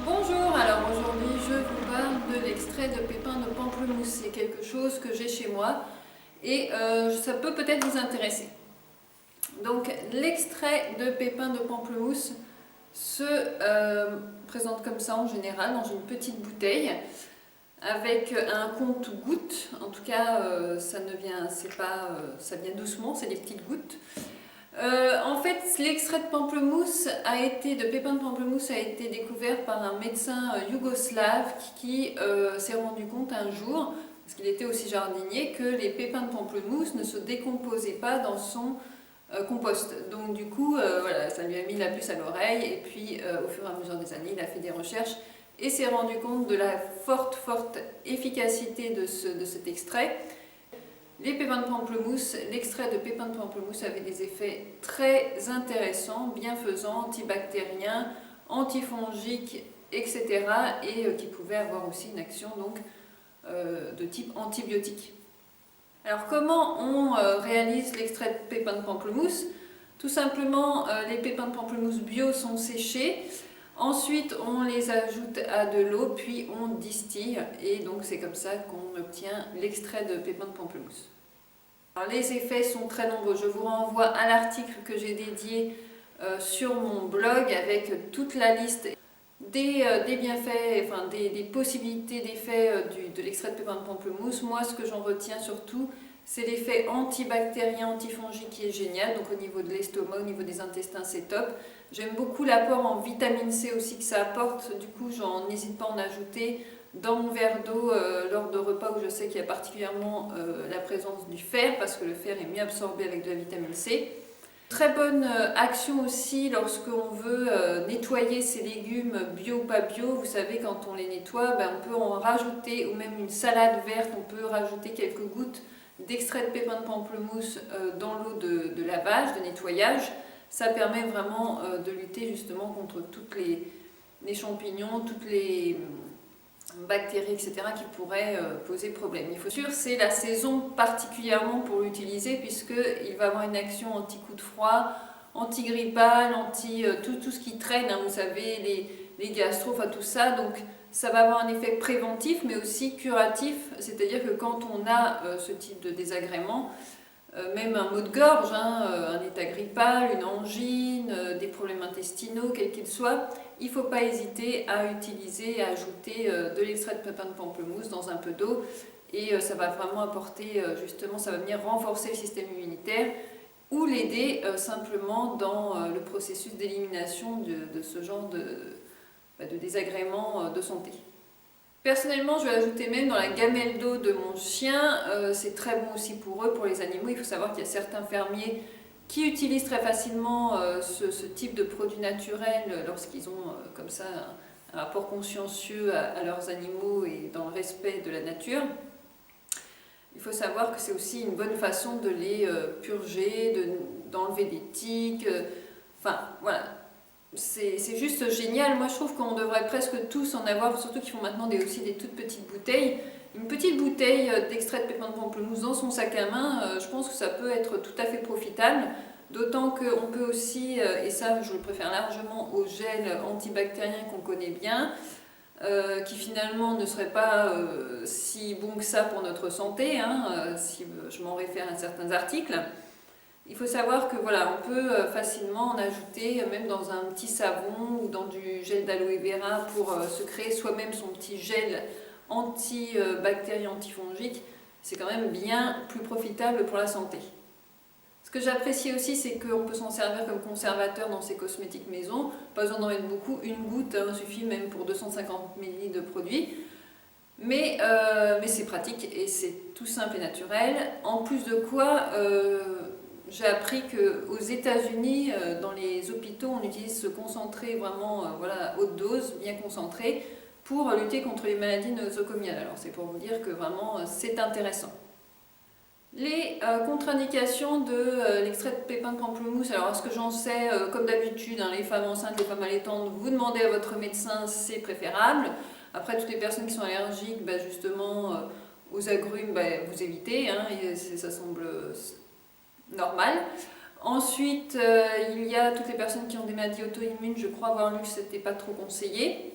Bonjour, alors aujourd'hui je vous parle de l'extrait de pépins de pamplemousse. C'est quelque chose que j'ai chez moi et ça peut peut-être vous intéresser. Donc l'extrait de pépins de pamplemousse se présente comme ça en général dans une petite bouteille avec un compte-gouttes. En tout cas ça ne vient, c'est pas, ça vient doucement, c'est des petites gouttes. En fait, l'extrait de pamplemousse de pépins de pamplemousse a été découvert par un médecin yougoslave qui s'est rendu compte un jour, parce qu'il était aussi jardinier, que les pépins de pamplemousse ne se décomposaient pas dans son compost. Donc du coup, voilà, ça lui a mis la puce à l'oreille et puis au fur et à mesure des années, il a fait des recherches et s'est rendu compte de la forte efficacité de cet extrait. Les pépins de pamplemousse, l'extrait de pépins de pamplemousse avait des effets très intéressants, bienfaisants, antibactériens, antifongiques, etc. et qui pouvaient avoir aussi une action donc, de type antibiotique. Alors comment on réalise l'extrait de pépins de pamplemousse? Tout simplement, les pépins de pamplemousse bio sont séchés. Ensuite, on les ajoute à de l'eau, puis on distille. Et donc, c'est comme ça qu'on obtient l'extrait de pépins de pamplemousse. Alors, les effets sont très nombreux. Je vous renvoie à l'article que j'ai dédié sur mon blog avec toute la liste des bienfaits, enfin des possibilités d'effets de l'extrait de pépins de pamplemousse. Moi, ce que j'en retiens surtout, c'est l'effet antibactérien, antifongique qui est génial. Donc au niveau de l'estomac, au niveau des intestins, c'est top. J'aime beaucoup l'apport en vitamine C aussi que ça apporte. Du coup, j'en n'hésite pas à en ajouter dans mon verre d'eau lors de repas où je sais qu'il y a particulièrement la présence du fer, parce que le fer est mieux absorbé avec de la vitamine C. Très bonne action aussi lorsqu'on veut nettoyer ses légumes bio ou pas bio. Vous savez, quand on les nettoie, on peut en rajouter, ou même une salade verte, on peut rajouter quelques gouttes d'extrait de pépins de pamplemousse dans l'eau de lavage, de nettoyage. Ça permet vraiment de lutter justement contre toutes les champignons, toutes les bactéries, etc. qui pourraient poser problème. Il faut sûr, c'est la saison particulièrement pour l'utiliser puisqu'il va avoir une action anti-coup de froid, anti-grippale, tout ce qui traîne, hein, vous savez, les gastro, enfin tout ça. Donc ça va avoir un effet préventif mais aussi curatif, c'est-à-dire que quand on a ce type de désagrément, même un maux de gorge, hein, un état grippal, une angine, des problèmes intestinaux, quels qu'ils soient, il ne faut pas hésiter à utiliser, à ajouter de l'extrait de pépins de pamplemousse dans un peu d'eau et ça va vraiment apporter, justement, ça va venir renforcer le système immunitaire ou l'aider simplement dans le processus d'élimination de ce genre de désagréments de santé. Personnellement, je vais ajouter même dans la gamelle d'eau de mon chien. C'est très bon aussi pour eux, pour les animaux. Il faut savoir qu'il y a certains fermiers qui utilisent très facilement ce type de produit naturel lorsqu'ils ont comme ça un rapport consciencieux à leurs animaux et dans le respect de la nature. Il faut savoir que c'est aussi une bonne façon de les purger, d'enlever des tiques. Enfin, voilà. C'est juste génial. Moi, je trouve qu'on devrait presque tous en avoir, surtout qu'ils font maintenant aussi des toutes petites bouteilles. Une petite bouteille d'extrait de pépins de pamplemousse dans son sac à main, je pense que ça peut être tout à fait profitable. D'autant qu'on peut aussi, et ça je le préfère largement au gel antibactérien qu'on connaît bien, qui finalement ne serait pas si bon que ça pour notre santé, hein, si je m'en réfère à certains articles. Il faut savoir que voilà, on peut facilement en ajouter même dans un petit savon ou dans du gel d'aloe vera pour se créer soi-même son petit gel antibactérien, antifongique. C'est quand même bien plus profitable pour la santé. Ce que j'apprécie aussi, c'est qu'on peut s'en servir comme conservateur dans ses cosmétiques maison. Pas besoin d'en mettre beaucoup, une goutte suffit même pour 250 ml de produit. Mais c'est pratique et c'est tout simple et naturel. En plus de quoi, j'ai appris qu'aux États-Unis, dans les hôpitaux, on utilise ce concentré vraiment voilà, haute dose, bien concentré, pour lutter contre les maladies nosocomiales. Alors c'est pour vous dire que vraiment c'est intéressant. Les contre-indications de l'extrait de pépins de pamplemousse, alors ce que j'en sais, comme d'habitude, hein, les femmes enceintes, les femmes allaitantes, vous demandez à votre médecin, c'est préférable. Après, toutes les personnes qui sont allergiques, justement, aux agrumes, vous évitez, hein, ça semble normal. Ensuite, il y a toutes les personnes qui ont des maladies auto-immunes, je crois avoir lu que c'était pas trop conseillé.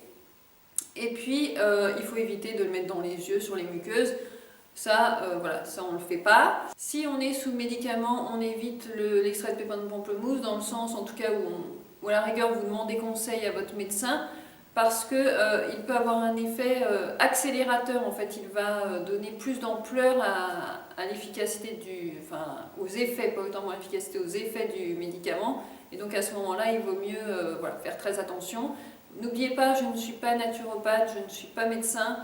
Et puis, il faut éviter de le mettre dans les yeux, sur les muqueuses. Ça, voilà, ça on ne le fait pas. Si on est sous médicament, on évite l'extrait de pépins de pamplemousse, dans le sens en tout cas où à la rigueur vous demandez conseil à votre médecin, parce que il peut avoir un effet accélérateur. En fait, il va donner plus d'ampleur à l'efficacité enfin aux effets, pas autant à l'efficacité, aux effets du médicament. Et donc à ce moment-là, il vaut mieux voilà, faire très attention. N'oubliez pas, je ne suis pas naturopathe, je ne suis pas médecin.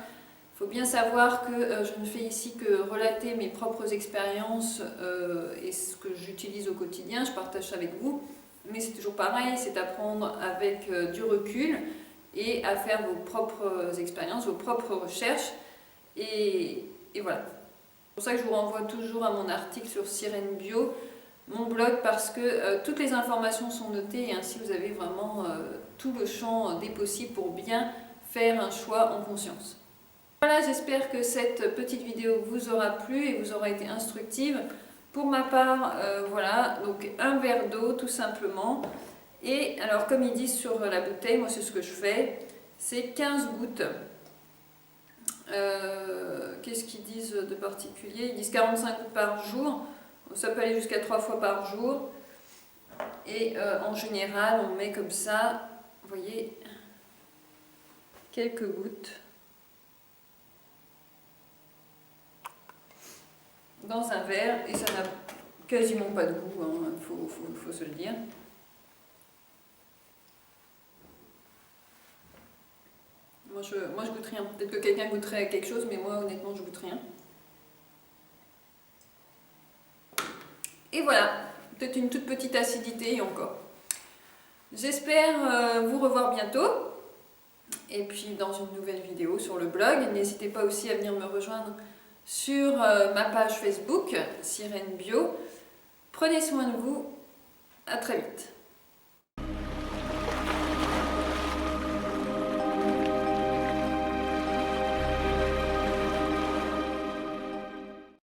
Il faut bien savoir que je ne fais ici que relater mes propres expériences et ce que j'utilise au quotidien, je partage ça avec vous. Mais c'est toujours pareil, c'est à prendre avec du recul et à faire vos propres expériences, vos propres recherches. Et voilà. C'est pour ça que je vous renvoie toujours à mon article sur Sirène Bio, mon blog, parce que toutes les informations sont notées et ainsi vous avez vraiment tout le champ des possibles pour bien faire un choix en conscience. Voilà, j'espère que cette petite vidéo vous aura plu et vous aura été instructive. Pour ma part, voilà, donc un verre d'eau tout simplement. Et alors comme ils disent sur la bouteille, moi c'est ce que je fais, c'est 15 gouttes. Qu'est-ce qu'ils disent de particulier? Ils disent 45 gouttes par jour. Ça peut aller jusqu'à 3 fois par jour. Et en général, on met comme ça, vous voyez, quelques gouttes dans un verre, et ça n'a quasiment pas de goût, hein, faut se le dire. Moi je goûte rien. Peut-être que quelqu'un goûterait quelque chose, mais moi honnêtement je goûte rien. Et voilà, peut-être une toute petite acidité et encore. J'espère vous revoir bientôt. Et puis dans une nouvelle vidéo sur le blog. N'hésitez pas aussi à venir me rejoindre sur ma page Facebook, Sirène Bio. Prenez soin de vous, à très vite.